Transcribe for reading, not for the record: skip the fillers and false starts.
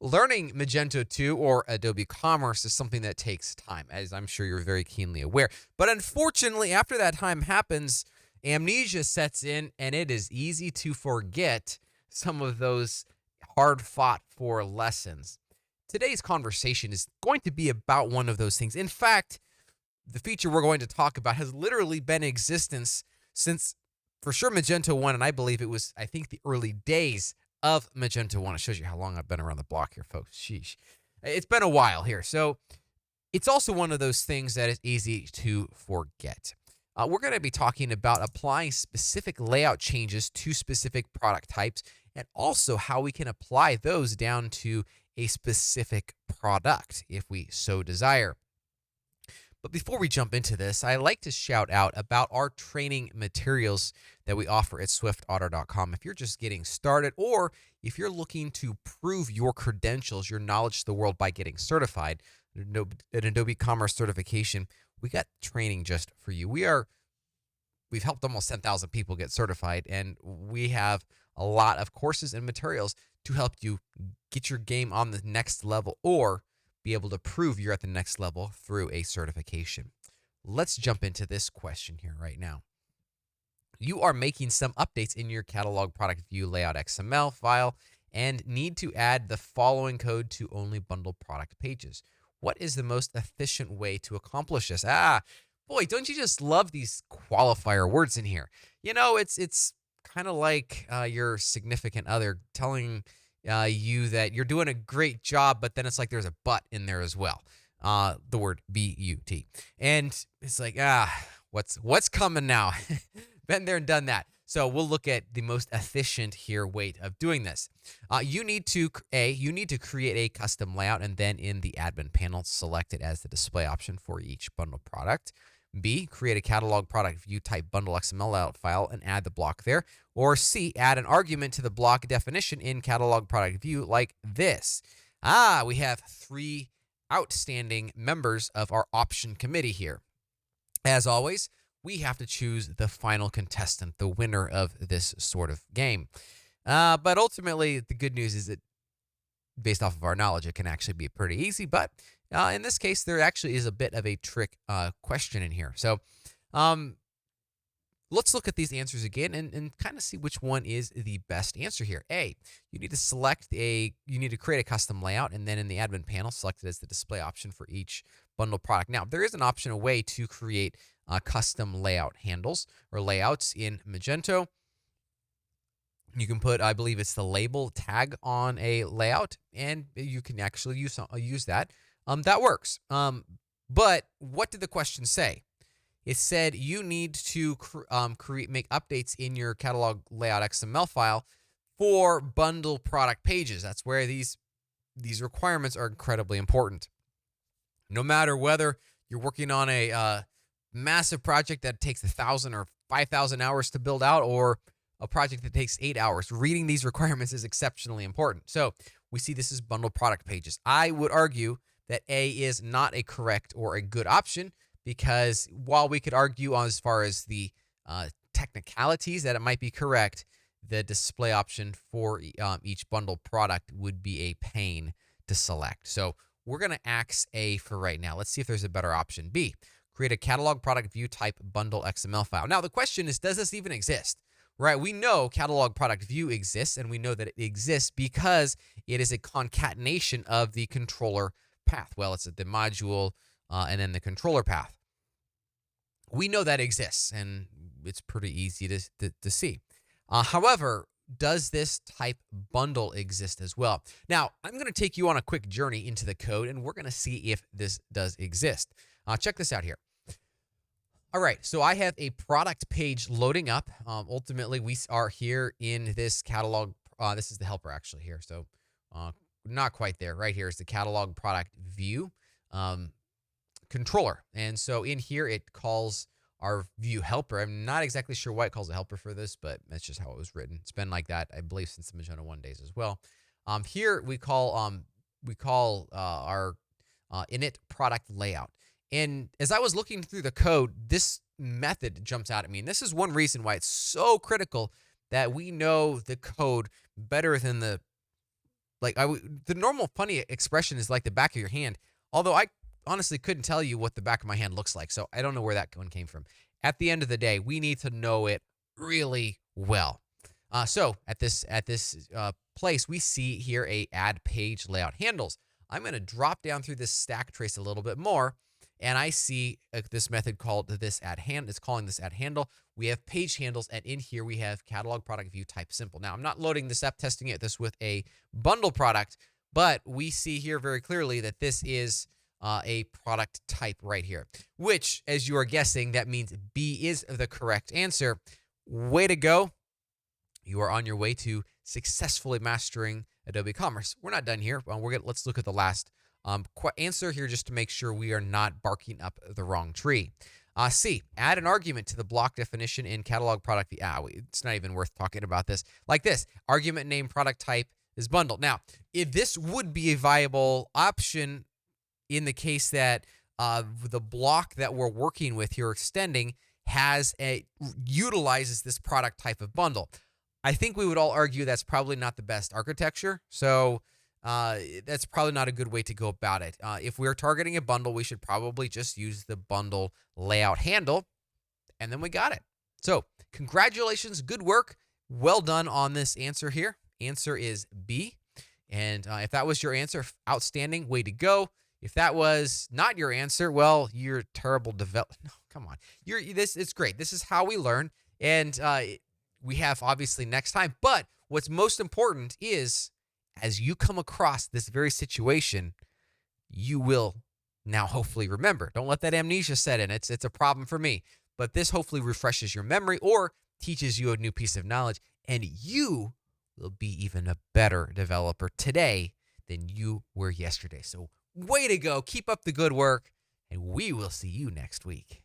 Learning Magento 2 or Adobe Commerce is something that takes time, as I'm sure you're very keenly aware. But unfortunately, after that time happens, amnesia sets in, and it is easy to forget some of those hard fought for lessons. Today's conversation is going to be about one of those things. In fact, the feature we're going to talk about has literally been in existence since, for sure, Magento 1, and I believe it was, I think, the early days of Magento 1. It shows you how long I've been around the block here, folks. Sheesh. It's been a while here. So it's also one of those things that is easy to forget. We're going to be talking about applying specific layout changes to specific product types and also how we can apply those down to a specific product if we so desire. But before we jump into this, I like to shout out about our training materials that we offer at SwiftOtter.com. If you're just getting started or if you're looking to prove your credentials, your knowledge to the world by getting certified, an Adobe Commerce certification, we got training just for you. We've helped almost 10,000 people get certified, and we have a lot of courses and materials to help you get your game on the next level or be able to prove you're at the next level through a certification. Let's jump into this question here right now. You are making some updates in your catalog product view layout XML file and need to add the following code to only bundle product pages. What is the most efficient way to accomplish this? Boy, don't you just love these qualifier words in here? You know, it's kind of like your significant other telling you that you're doing a great job, but then it's like there's a but in there as well. The word B-U-T. And it's like, what's coming now? Been there and done that. So we'll look at the most efficient here way of doing this. You need to create a custom layout and then in the admin panel, select it as the display option for each bundle product. B, create a catalog product view type bundle XML layout file and add the block there. Or C, add an argument to the block definition in catalog product view like this. We have 3 outstanding members of our option committee here. As always, we have to choose the final contestant, the winner of this sort of game. But ultimately, the good news is that based off of our knowledge, it can actually be pretty easy. But in this case, there actually is a bit of a trick question in here. So let's look at these answers again and kind of see which one is the best answer here. A, you need to create a custom layout, and then in the admin panel, select it as the display option for each bundle product. Now, there is an option, a way to create custom layout handles or layouts in Magento. You can put, I believe it's the label tag on a layout, and you can actually use that. That works. But what did the question say? It said you need to make updates in your catalog layout XML file for bundle product pages. That's where these requirements are incredibly important. No matter whether you're working on a massive project that takes 1,000 or 5,000 hours to build out, or a project that takes 8 hours, reading these requirements is exceptionally important. So we see this as bundle product pages. I would argue that A is not a correct or a good option, because while we could argue on as far as the technicalities that it might be correct, the display option for each bundle product would be a pain to select. So we're going to axe A for right now. Let's see if there's a better option. B, create a catalog product view type bundle XML file. Now the question is, does this even exist? Right, we know catalog product view exists, and we know that it exists because it is a concatenation of the controller path. Well, it's the module and then the controller path. We know that exists, and it's pretty easy to see. However, does this type bundle exist as well? Now, I'm going to take you on a quick journey into the code, and we're going to see if this does exist. Check this out here. All right, so I have a product page loading up. Ultimately, we are here in this catalog. This is the helper actually here. So not quite there. Right here is the catalog product view controller. And so in here, it calls our view helper. I'm not exactly sure why it calls a helper for this, but that's just how it was written. It's been like that, I believe, since the Magento 1 days as well. Here we call our init product layout. And as I was looking through the code, this method jumps out at me. And this is one reason why it's so critical that we know the code better than the The normal funny expression is like the back of your hand. Although I honestly couldn't tell you what the back of my hand looks like, so I don't know where that one came from. At the end of the day, we need to know it really well. So at this place, we see here a add page layout handles. I'm going to drop down through this stack trace a little bit more, and I see this method called this add handle. It's calling this add handle. We have page handles, and in here we have catalog product view type simple. Now I'm not loading this up, testing it this with a bundle product, but we see here very clearly that this is a product type right here, which, as you are guessing, that means B is the correct answer. Way to go. You are on your way to successfully mastering Adobe Commerce. We're not done here. Let's look at the last answer here just to make sure we are not barking up the wrong tree. C, add an argument to the block definition in catalog product. It's not even worth talking about this. Like this, argument name product type is bundle. Now, if this would be a viable option in the case that the block that we're working with here extending utilizes this product type of bundle. I think we would all argue that's probably not the best architecture. So that's probably not a good way to go about it. If we're targeting a bundle, we should probably just use the bundle layout handle, and then we got it. So congratulations, good work. Well done on this answer here. Answer is B. And if that was your answer, outstanding, way to go. If that was not your answer, well, you're terrible developer. No, come on. It's great. This is how we learn. And we have obviously next time. But what's most important is as you come across this very situation, you will now hopefully remember. Don't let that amnesia set in. It's a problem for me. But this hopefully refreshes your memory or teaches you a new piece of knowledge. And you will be even a better developer today than you were yesterday. So way to go. Keep up the good work. And we will see you next week.